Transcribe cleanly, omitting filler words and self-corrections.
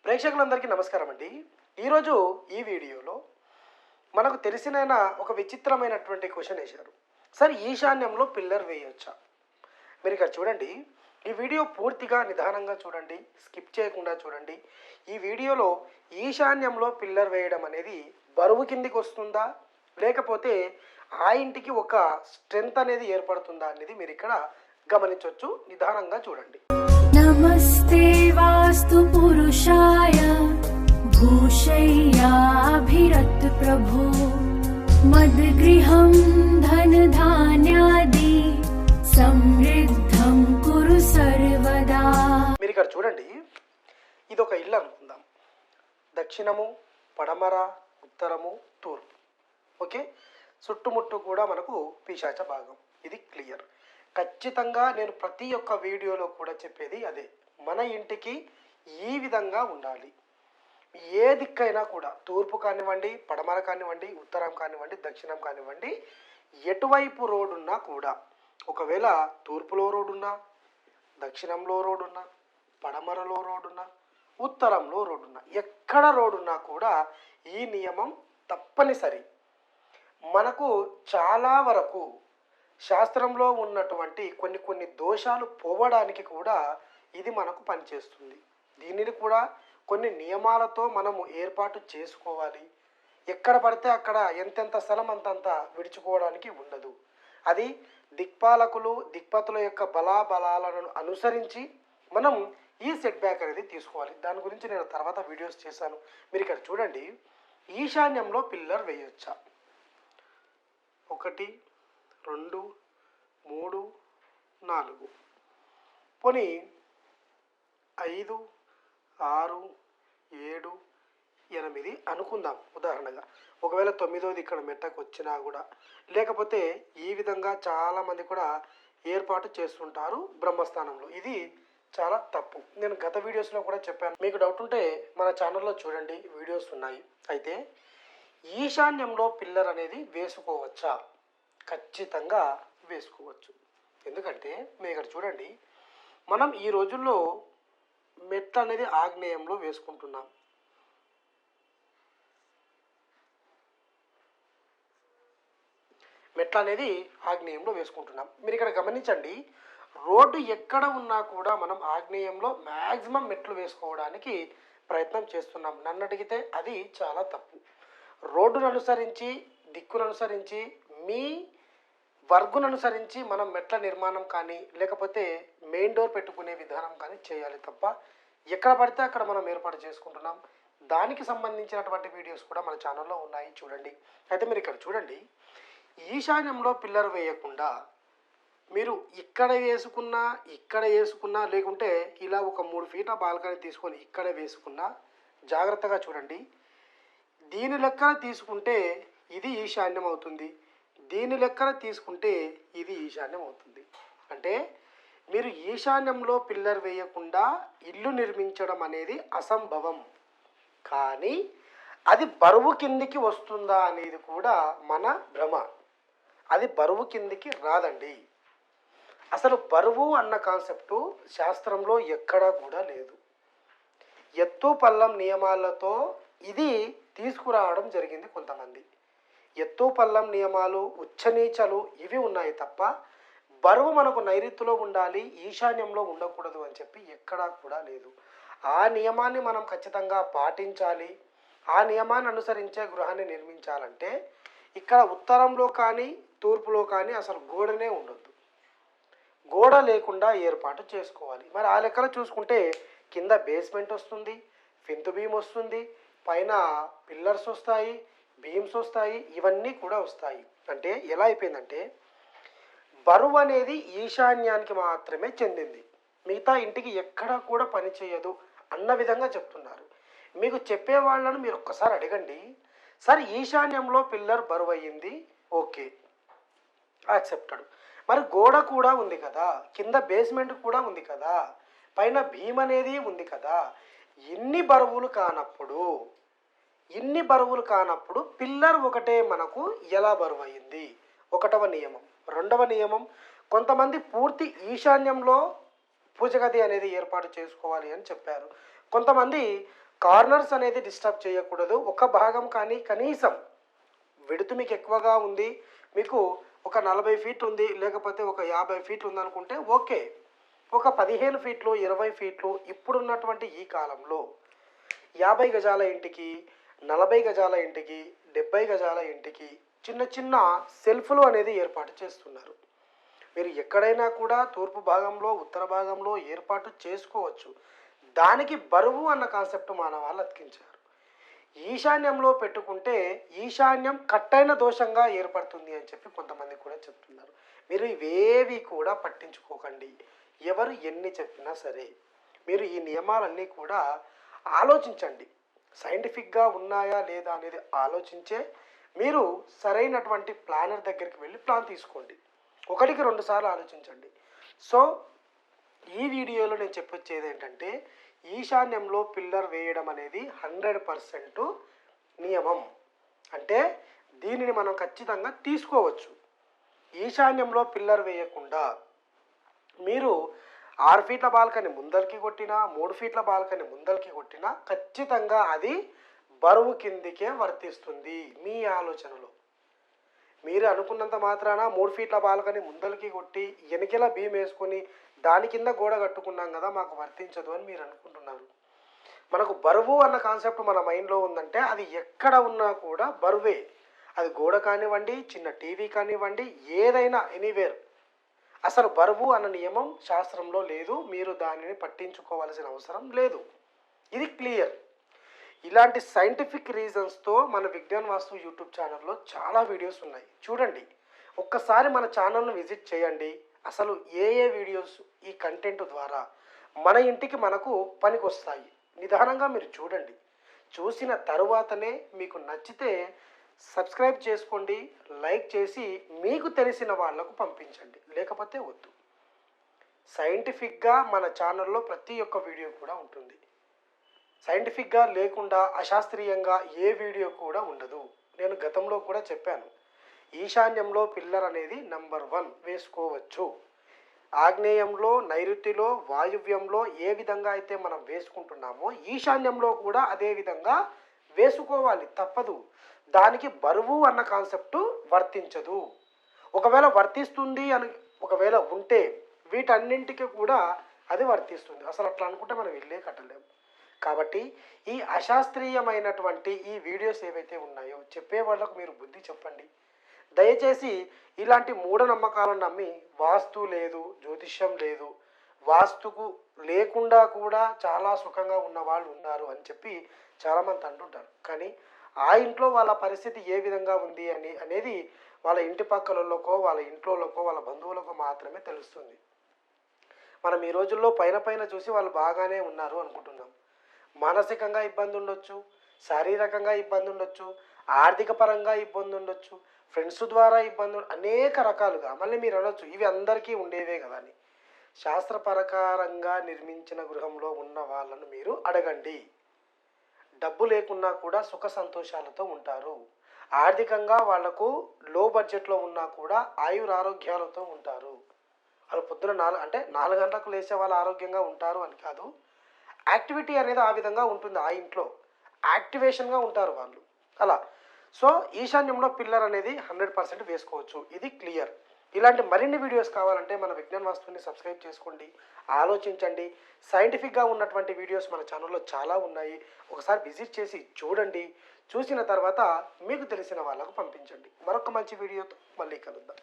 ప్రేక్షకులందరికీ నమస్కారం అండి. ఈరోజు ఈ వీడియోలో మనకు తెలిసిన ఒక విచిత్రమైనటువంటి క్వశ్చన్ వేశారు. సార్, ఈశాన్యంలో పిల్లర్ వేయొచ్చా? మీరు ఇక్కడ చూడండి. ఈ వీడియో పూర్తిగా నిదానంగా చూడండి, స్కిప్ చేయకుండా చూడండి. ఈ వీడియోలో ఈశాన్యంలో పిల్లర్ వేయడం అనేది బరువు కిందికి వస్తుందా, లేకపోతే ఆ ఇంటికి ఒక స్ట్రెంగ్త్ అనేది ఏర్పడుతుందా అనేది మీరు ఇక్కడ గమనించవచ్చు. నిదానంగా చూడండి. నమస్తే వాస్తు పురుషాయ భూషయ్యాభిరత్ ప్రభు మద్గృహం ధన ధాన్యాది సమృద్ధం కురు సర్వదా. మీరు ఇక్కడ చూడండి. ఇది ఒక ఇల్లు అనుకుందాం. దక్షిణము, పడమర, ఉత్తరము, తూర్పు. ఓకే, చుట్టుముట్టు కూడా మనకు పిశాచ భాగం. ఇది క్లియర్. ఖచ్చితంగా నేను ప్రతి ఒక్క వీడియోలో కూడా చెప్పేది అదే. మన ఇంటికి ఈ విధంగా ఉండాలి. ఏ దిక్కైనా కూడా, తూర్పు కానివ్వండి, పడమర కానివ్వండి, ఉత్తరం కానివ్వండి, దక్షిణం కానివ్వండి, ఎటువైపు రోడ్డు ఉన్నా కూడా, ఒకవేళ తూర్పులో రోడ్డు ఉన్నా, దక్షిణంలో రోడ్డు ఉన్నా, పడమరలో రోడ్డు ఉన్నా, ఉత్తరంలో రోడ్డు ఉన్నా, ఎక్కడ రోడ్డు ఉన్నా కూడా ఈ నియమం తప్పనిసరి. మనకు చాలా వరకు శాస్త్రంలో ఉన్నటువంటి కొన్ని దోషాలు పోవడానికి కూడా ఇది మనకు పనిచేస్తుంది. దీనిని కూడా కొన్ని నియమాలతో మనము ఏర్పాటు చేసుకోవాలి. ఎక్కడ పడితే అక్కడ ఎంతెంత స్థలం అంతంత విడుచుకోవడానికి ఉండదు. అది దిక్పాలకులు, దిక్పతుల యొక్క బలాబలాలను అనుసరించి మనం ఈ సెట్ బ్యాక్ అనేది తీసుకోవాలి. దాని గురించి నేను తర్వాత వీడియోస్ చేశాను. మీరు ఇక్కడ చూడండి. ఈశాన్యంలో పిల్లర్ వేయొచ్చా? 1, 2, 3, 4, పోనీ 5, 6, 7, 8 అనుకుందాం ఉదాహరణగా. ఒకవేళ 9వది ఇక్కడ మెట్టకు వచ్చినా కూడా, లేకపోతే ఈ విధంగా చాలామంది కూడా ఏర్పాటు చేస్తుంటారు బ్రహ్మస్థానంలో. ఇది చాలా తప్పు. నేను గత వీడియోస్లో కూడా చెప్పాను. మీకు డౌట్ ఉంటే మన ఛానల్లో చూడండి, వీడియోస్ ఉన్నాయి. అయితే ఈశాన్యంలో పిల్లర్ అనేది వేసుకోవచ్చా? ఖచ్చితంగా వేసుకోవచ్చు. ఎందుకంటే మీరు ఇక్కడ చూడండి, మనం ఈ రోజుల్లో మెట్ల అనేది ఆగ్నేయంలో వేసుకుంటున్నాం. మెట్ల అనేది ఆగ్నేయంలో వేసుకుంటున్నాం. మీరు ఇక్కడ గమనించండి. రోడ్డు ఎక్కడ ఉన్నా కూడా మనం ఆగ్నేయంలో మ్యాక్సిమం మెట్లు వేసుకోవడానికి ప్రయత్నం చేస్తున్నాం. నన్ను అడిగితే అది చాలా తప్పు. రోడ్డును అనుసరించి, దిక్కును అనుసరించి, మీ వర్గును అనుసరించి మనం మెట్ల నిర్మాణం కానీ, లేకపోతే మెయిన్ డోర్ పెట్టుకునే విధానం కానీ చేయాలి తప్ప ఎక్కడ పడితే అక్కడ మనం ఏర్పాటు చేసుకుంటున్నాం. దానికి సంబంధించినటువంటి వీడియోస్ కూడా మన ఛానల్లో ఉన్నాయి, చూడండి. అయితే మీరు ఇక్కడ చూడండి. ఈశాన్యంలో పిల్లర్ వేయకుండా మీరు ఇక్కడ వేసుకున్నా, లేకుంటే ఇలా ఒక 3 ఫీట్ల బాల్కనీ తీసుకొని ఇక్కడ వేసుకున్నా, జాగ్రత్తగా చూడండి. దీని లెక్కన తీసుకుంటే ఇది ఈశాన్యం అవుతుంది, దీని లెక్కన తీసుకుంటే ఇది ఈశాన్యం అవుతుంది. అంటే మీరు ఈశాన్యంలో పిల్లర్ వేయకుండా ఇల్లు నిర్మించడం అనేది అసంభవం. కానీ అది బరువు కిందికి వస్తుందా అనేది కూడా మన భ్రమ. అది బరువు కిందికి రాదండి. అసలు బరువు అన్న కాన్సెప్టు శాస్త్రంలో ఎక్కడా కూడా లేదు. ఎత్తు పల్లం నియమాలతో ఇది తీసుకురావడం జరిగింది కొంతమంది. ఎత్తు పల్లం నియమాలు, ఉచ్చనీచలు ఇవి ఉన్నాయి తప్ప బరువు మనకు నైరుతిలో ఉండాలి, ఈశాన్యంలో ఉండకూడదు అని చెప్పి ఎక్కడా కూడా లేదు. ఆ నియమాన్ని మనం ఖచ్చితంగా పాటించాలి. ఆ నియమాన్ని అనుసరించే గృహాన్ని నిర్మించాలంటే ఇక్కడ ఉత్తరంలో కానీ, తూర్పులో కానీ అసలు గోడనే ఉండొద్దు. గోడ లేకుండా ఏర్పాటు చేసుకోవాలి. మరి ఆ లెక్కలో చూసుకుంటే కింద బేస్మెంట్ వస్తుంది, ఫింత్ బీమ్ వస్తుంది, పైన పిల్లర్స్ వస్తాయి, బీమ్స్ వస్తాయి, ఇవన్నీ కూడా వస్తాయి. అంటే ఎలా అయిపోయిందంటే బరువు అనేది ఈశాన్యానికి మాత్రమే చెందింది, మిగతా ఇంటికి ఎక్కడా కూడా పని చేయదు అన్న విధంగా చెప్తున్నారు. మీకు చెప్పే వాళ్ళను మీరు ఒక్కసారి అడగండి. సార్, ఈశాన్యంలో పిల్లర్ బరువు అయ్యింది, ఓకే, యాక్సెప్టెడ్. మరి గోడ కూడా ఉంది కదా, కింద బేస్మెంట్ కూడా ఉంది కదా, పైన భీమ్ అనేది ఉంది కదా, ఇన్ని బరువులు కానప్పుడు పిల్లర్ ఒకటే మనకు ఎలా బరువు అయ్యింది? 1వ నియమం. 2వ నియమం, కొంతమంది పూర్తి ఈశాన్యంలో పూజ గది అనేది ఏర్పాటు చేసుకోవాలి అని చెప్పారు. కొంతమంది కార్నర్స్ అనేది డిస్టర్బ్ చేయకూడదు. ఒక భాగం కానీ కనీసం విడుతు మీకు ఎక్కువగా ఉంది, మీకు ఒక 40 ఫీట్ ఉంది, లేకపోతే ఒక 50 ఫీట్లు ఉందనుకుంటే ఓకే. ఒక 15 ఫీట్లు 20 ఫీట్లు ఇప్పుడున్నటువంటి ఈ కాలంలో 50 గజాల ఇంటికి, 40 గజాల ఇంటికి, 70 గజాల ఇంటికి చిన్న చిన్న సెల్ఫ్లు అనేది ఏర్పాటు చేస్తున్నారు. మీరు ఎక్కడైనా కూడా తూర్పు భాగంలో, ఉత్తర భాగంలో ఏర్పాటు చేసుకోవచ్చు. దానికి బరువు అన్న కాన్సెప్ట్ మానవాళ్ళు అతికించారు. ఈశాన్యంలో పెట్టుకుంటే ఈశాన్యం కట్టైన దోషంగా ఏర్పడుతుంది అని చెప్పి కొంతమంది కూడా చెప్తున్నారు. మీరు ఇవేవి కూడా పట్టించుకోకండి. ఎవరు ఎన్ని చెప్పినా సరే మీరు ఈ నియమాలన్నీ కూడా ఆలోచించండి. సైంటిఫిక్గా ఉన్నాయా లేదా అనేది ఆలోచించే మీరు సరైనటువంటి ప్లానర్ దగ్గరికి వెళ్ళి ప్లాన్ తీసుకోండి. 1కి 2 సార్లు ఆలోచించండి. సో ఈ వీడియోలో నేను చెప్పొచ్చేది ఏంటంటే, ఈశాన్యంలో పిల్లర్ వేయడం అనేది 100% నియమం. అంటే దీనిని మనం ఖచ్చితంగా తీసుకోవచ్చు. ఈశాన్యంలో పిల్లర్ వేయకుండా మీరు 6 ఫీట్ల బాల్కనీ ముందరికి కొట్టినా, 3 ఫీట్ల బాల్కనీ ముందరికి కొట్టినా ఖచ్చితంగా అది బరువు కిందికే వర్తిస్తుంది. మీ ఆలోచనలో మీరు అనుకున్నంత మాత్రాన 3 ఫీట్ల బాల్కనీ ముందరికి కొట్టి వెనకెలా బీమ్ వేసుకొని దాని కింద గోడ కట్టుకున్నాం కదా మాకు వర్తించదు అని మీరు అనుకుంటున్నారు. మనకు బరువు అన్న కాన్సెప్ట్ మన మైండ్లో ఉందంటే అది ఎక్కడ ఉన్నా కూడా బరువే. అది గోడ కానివ్వండి, చిన్న టీవీ కానివ్వండి, ఏదైనా ఎనీవేర్. అసలు బరువు అన్న నియమం శాస్త్రంలో లేదు. మీరు దానిని పట్టించుకోవాల్సిన అవసరం లేదు. ఇది క్లియర్. ఇలాంటి సైంటిఫిక్ రీజన్స్తో మన విజ్ఞాన్ వాస్తు యూట్యూబ్ ఛానల్లో చాలా వీడియోస్ ఉన్నాయి, చూడండి. ఒక్కసారి మన ఛానల్ను విజిట్ చేయండి. అసలు ఏ వీడియోస్ ఈ కంటెంట్ ద్వారా మన ఇంటికి మనకు పనికొస్తాయి నిదానంగా మీరు చూడండి. చూసిన తరువాతనే మీకు నచ్చితే సబ్స్క్రైబ్ చేసుకోండి, లైక్ చేసి మీకు తెలిసిన వాళ్లకు పంపించండి, లేకపోతే వద్దు. సైంటిఫిక్గా మన ఛానల్లో ప్రతి ఒక్క వీడియో కూడా ఉంటుంది. సైంటిఫిక్గా లేకుండా అశాస్త్రీయంగా ఏ వీడియో కూడా ఉండదు. నేను గతంలో కూడా చెప్పాను, ఈశాన్యంలో పిల్లర్ అనేది నంబర్ 1 వేసుకోవచ్చు. ఆగ్నేయంలో, నైరుతిలో, వాయువ్యంలో ఏ విధంగా అయితే మనం వేసుకుంటున్నామో ఈశాన్యంలో కూడా అదే విధంగా వేసుకోవాలి, తప్పదు. దానికి బరువు అన్న కాన్సెప్ట్ వర్తించదు. ఒకవేళ వర్తిస్తుంది అని ఒకవేళ ఉంటే వీటన్నింటికి కూడా అది వర్తిస్తుంది. అసలు అట్లా అనుకుంటే మనం ఇల్లే కట్టలేము. కాబట్టి ఈ అశాస్త్రీయమైనటువంటి ఈ వీడియోస్ ఏవైతే ఉన్నాయో చెప్పే వాళ్ళకు మీరు బుద్ధి చెప్పండి. దయచేసి ఇలాంటి మూఢనమ్మకాలను నమ్మి వాస్తు లేదు, జ్యోతిష్యం లేదు, వాస్తుకు లేకుండా కూడా చాలా సుఖంగా ఉన్న వాళ్ళు ఉన్నారు అని చెప్పి చాలామంది అంటుంటారు. కానీ ఆ ఇంట్లో వాళ్ళ పరిస్థితి ఏ విధంగా ఉంది అనేది వాళ్ళ ఇంటి పక్కలలోకో, వాళ్ళ ఇంట్లోకో, వాళ్ళ బంధువులకు మాత్రమే తెలుస్తుంది. మనం ఈ రోజుల్లో పైన చూసి వాళ్ళు బాగానే ఉన్నారు అనుకుంటున్నాం. మానసికంగా ఇబ్బంది ఉండొచ్చు, శారీరకంగా ఇబ్బంది ఉండొచ్చు, ఆర్థిక పరంగా ఇబ్బంది ఉండొచ్చు, ఫ్రెండ్స్ ద్వారా ఇబ్బంది, అనేక రకాలుగా. మళ్ళీ మీరు అనొచ్చు ఇవి అందరికీ ఉండేవే కదా అని. శాస్త్ర ప్రకారంగా నిర్మించిన గృహంలో ఉన్న వాళ్ళను మీరు అడగండి. డబ్బు లేకున్నా కూడా సుఖ సంతోషాలతో ఉంటారు. ఆర్థికంగా వాళ్లకు లో బడ్జెట్లో ఉన్నా కూడా ఆయురారోగ్యాలతో ఉంటారు. వాళ్ళు పొద్దున 4 గంటలకు లేచే వాళ్ళు ఆరోగ్యంగా ఉంటారు అని కాదు. యాక్టివిటీ అనేది ఆ విధంగా ఉంటుంది. ఆ ఇంట్లో యాక్టివేషన్గా ఉంటారు వాళ్ళు అలా. సో ఈశాన్యంలో పిల్లర్ అనేది 100% వేసుకోవచ్చు. ఇది క్లియర్. ఇలాంటి మరిన్ని వీడియోస్ కావాలంటే మన విజ్ఞాన్ వాస్తుని సబ్స్క్రైబ్ చేసుకోండి, ఆలోచించండి. సైంటిఫిక్గా ఉన్నటువంటి వీడియోస్ మన ఛానల్లో చాలా ఉన్నాయి. ఒకసారి విజిట్ చేసి చూడండి. చూసిన తర్వాత మీకు తెలిసిన వాళ్ళకు పంపించండి. మరొక మంచి వీడియోతో మళ్ళీ కలుద్దాం.